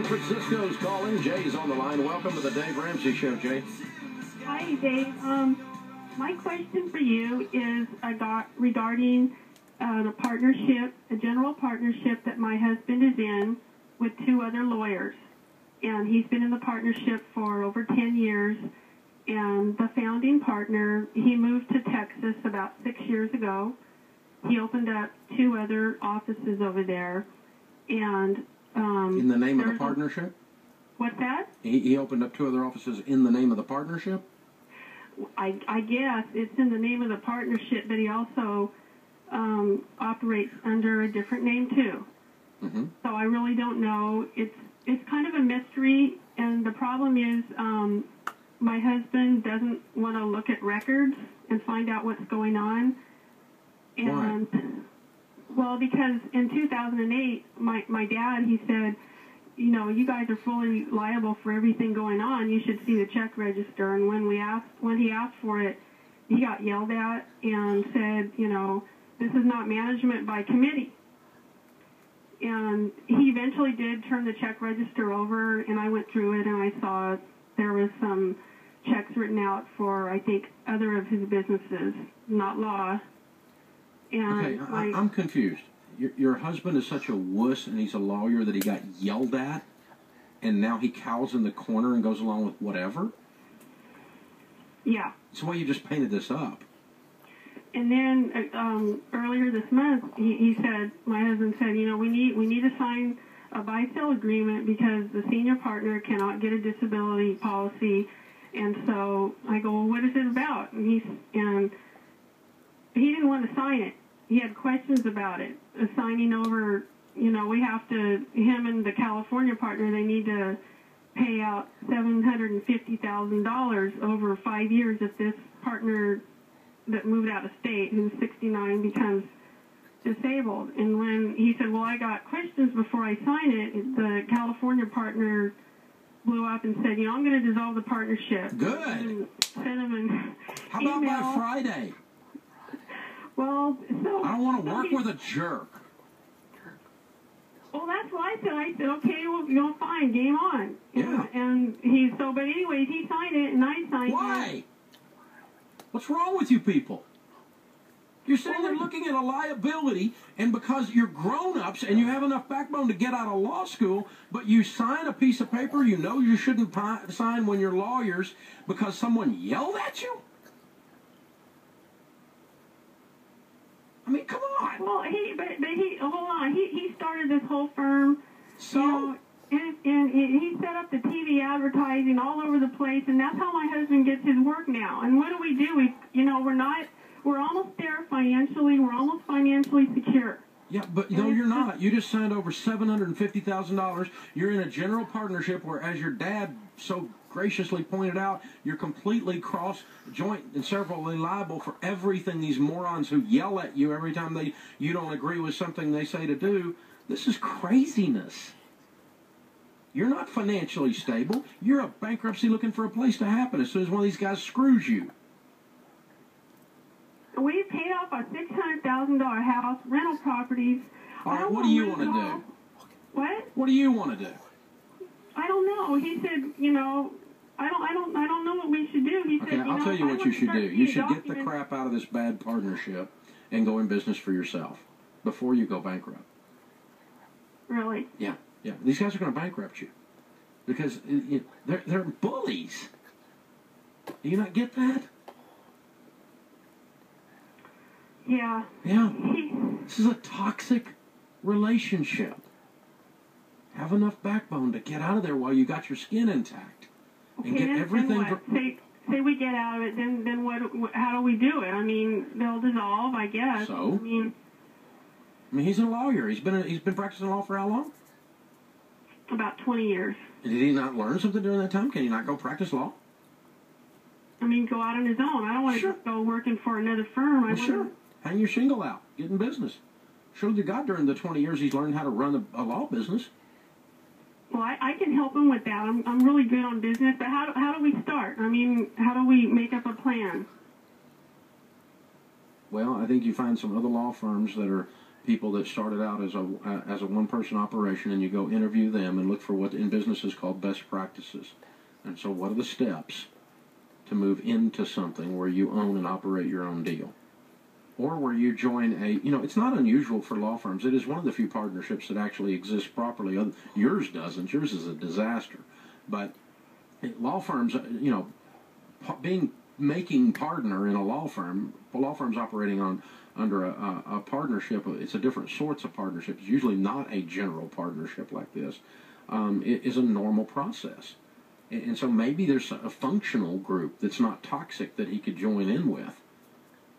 Francisco's calling. Jay's on the line. Welcome to the Dave Ramsey Show, Jay. Hi, Dave. My question for you is regarding a partnership, a general partnership that my husband is in with two other lawyers. And he's been in the partnership for over 10 years. And the founding partner, he moved to Texas about 6 years ago. He opened up two other offices over there. And in the name of the partnership? What's that? He opened up two other offices in the name of the partnership? I guess it's in the name of the partnership, but he also operates under a different name too. Mm-hmm. So I really don't know. It's kind of a mystery, and the problem is my husband doesn't want to look at records and find out what's going on. And why? Well, because in 2008, my dad, he said, you know, you guys are fully liable for everything going on. You should see the check register. And when he asked for it, he got yelled at and said, you know, this is not management by committee. And he eventually did turn the check register over, and I went through it, and I saw there was some checks written out for, I think, other of his businesses, not law. And okay, I'm confused. Your husband is such a wuss, and he's a lawyer, that he got yelled at, and now he cowers in the corner and goes along with whatever? Yeah. That's why you just painted this up. And then earlier this month, he said, my husband said, you know, we need to sign a buy-sell agreement because the senior partner cannot get a disability policy. And so I go, well, what is it about? And he didn't want to sign it. He had questions about it. Signing over, you know, we have to, him and the California partner, they need to pay out $750,000 over 5 years if this partner that moved out of state, who's 69, becomes disabled. And when he said, well, I got questions before I sign it, the California partner blew up and said, you know, I'm going to dissolve the partnership. Good. And sent him an How about email. by Friday? Well, so... I don't want to work with a jerk. Well, that's what I said. I said, okay, well, you know, fine, game on. Yeah. And but anyways, he signed it, and I signed it. Why? What's wrong with you people? You're sitting there looking at a liability, and because you're grown-ups and you have enough backbone to get out of law school, but you sign a piece of paper you know you shouldn't sign when you're lawyers because someone yelled at you? I mean, come on. Well, hold on. He started this whole firm. So? You know, and he set up the TV advertising all over the place, and that's how my husband gets his work now. And what do? We're almost there financially. We're almost financially secure. Yeah, but no, you're not. You just signed over $750,000. You're in a general partnership where, as your dad so graciously pointed out, you're completely cross-joint and severally liable for everything these morons who yell at you every time you don't agree with something they say to do. This is craziness. You're not financially stable. You're a bankruptcy looking for a place to happen as soon as one of these guys screws you. We paid off a $600,000 house, rental properties. All right, what do you want to do? What? What do you want to do? I don't know. He said, you know, I don't know what we should do. He said, I'll tell you what you should do. You should get the crap out of this bad partnership and go in business for yourself before you go bankrupt. Really? Yeah. These guys are going to bankrupt you because they're bullies. Do you not get that? Yeah. Yeah. This is a toxic relationship. Have enough backbone to get out of there while you got your skin intact. And okay, get everything... Then what? Say we get out of it, then what? How do we do it? I mean, they'll dissolve, I guess. So? I mean, he's a lawyer. He's been practicing law for how long? About 20 years. Did he not learn something during that time? Can he not go practice law? I mean, go out on his own. I don't want to go working for another firm. Sure. Hang your shingle out. Get in business. Show to God during the 20 years he's learned how to run a law business. Well, I can help him with that. I'm really good on business, but how do we start? I mean, how do we make up a plan? Well, I think you find some other law firms that are people that started out as a one-person operation, and you go interview them and look for what in business is called best practices. And so what are the steps to move into something where you own and operate your own deal? Or where you join it's not unusual for law firms. It is one of the few partnerships that actually exists properly. Yours doesn't. Yours is a disaster. But law firms, making partner in a law firm's operating under a partnership. It's a different sorts of partnerships. It's usually not a general partnership like this. It is a normal process. And so maybe there's a functional group that's not toxic that he could join in with.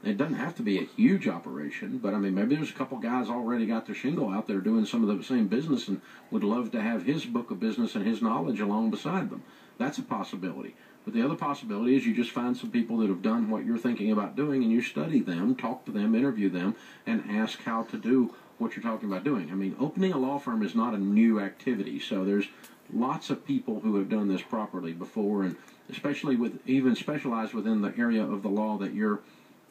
It doesn't have to be a huge operation, but I mean, maybe there's a couple guys already got their shingle out there doing some of the same business and would love to have his book of business and his knowledge along beside them. That's a possibility. But the other possibility is you just find some people that have done what you're thinking about doing, and you study them, talk to them, interview them, and ask how to do what you're talking about doing. I mean, opening a law firm is not a new activity, so there's lots of people who have done this properly before, and especially even specialized within the area of the law that your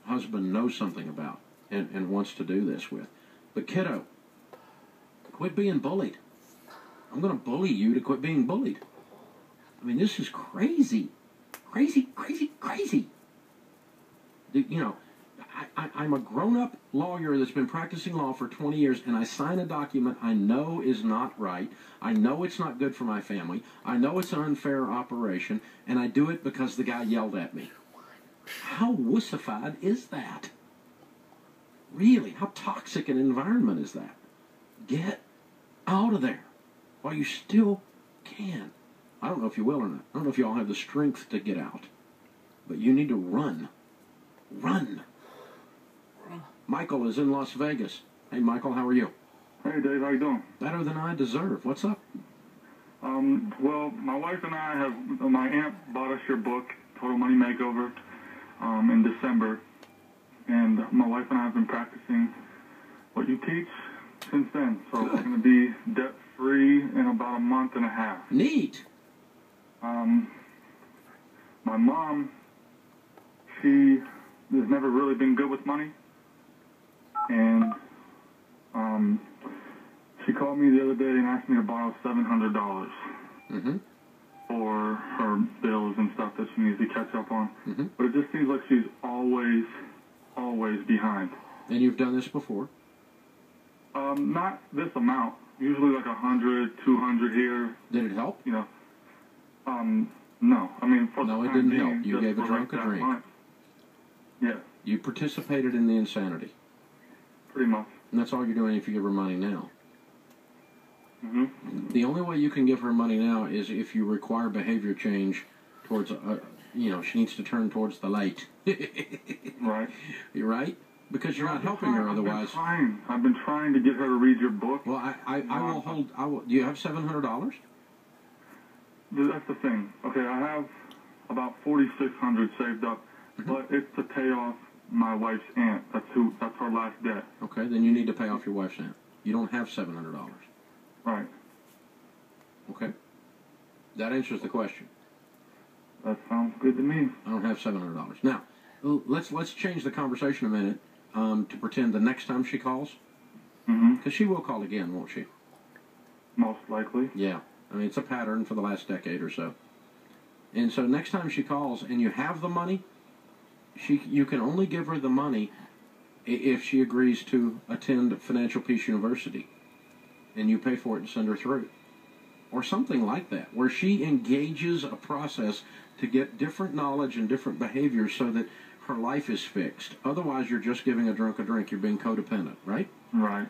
husband knows something about and wants to do this with. But kiddo, quit being bullied. I'm going to bully you to quit being bullied. I mean, this is crazy. Crazy, crazy, crazy. I'm a grown-up lawyer that's been practicing law for 20 years, and I sign a document I know is not right. I know it's not good for my family. I know it's an unfair operation, and I do it because the guy yelled at me. How wussified is that? Really, how toxic an environment is that? Get out of there while you still can. I don't know if you will or not. I don't know if you all have the strength to get out. But you need to run. Run. Michael is in Las Vegas. Hey, Michael, how are you? Hey, Dave, how you doing? Better than I deserve. What's up? Well, my wife and I my aunt bought us your book, Total Money Makeover, in December. And my wife and I have been practicing what you teach since then. So we're going to be debt-free in about a month and a half. Neat. My mom, she has never really been good with money. And she called me the other day and asked me to borrow $700 for her bills and stuff that she needs to catch up on. But it just seems like she's always behind. And you've done this before? Not this amount. Usually like 100, 200 here. Did it help? You know. No. I mean, for no, the it didn't being, help. You gave a drunk a drink. Month. Yeah. You participated in the insanity. Pretty much. And that's all you're doing if you give her money now. The only way you can give her money now is if you require behavior change towards, she needs to turn towards the light. Right. You're right? Because you're not helping her otherwise. I've been trying to get her to read your book. Well, I will hold. Do you have $700? That's the thing. Okay, I have about $4,600 saved up, but it's to pay off my wife's aunt. That's her last debt. Okay, then you need to pay off your wife's aunt. You don't have $700. Right. Okay. That answers the question. That sounds good to me. I don't have $700. Now, let's change the conversation a minute to pretend the next time she calls. Because she will call again, won't she? Most likely. Yeah. I mean, it's a pattern for the last decade or so. And so next time she calls and you have the money, you can only give her the money if she agrees to attend Financial Peace University. And you pay for it and send her through. Or something like that, where she engages a process to get different knowledge and different behaviors so that her life is fixed. Otherwise, you're just giving a drunk a drink. You're being codependent, right? Right.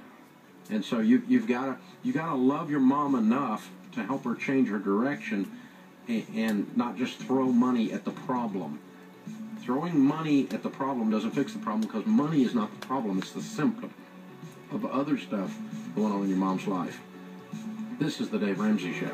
And so you've got to love your mom enough to help her change her direction and not just throw money at the problem. Throwing money at the problem doesn't fix the problem because money is not the problem. It's the symptom of other stuff going on in your mom's life. This is the Dave Ramsey Show.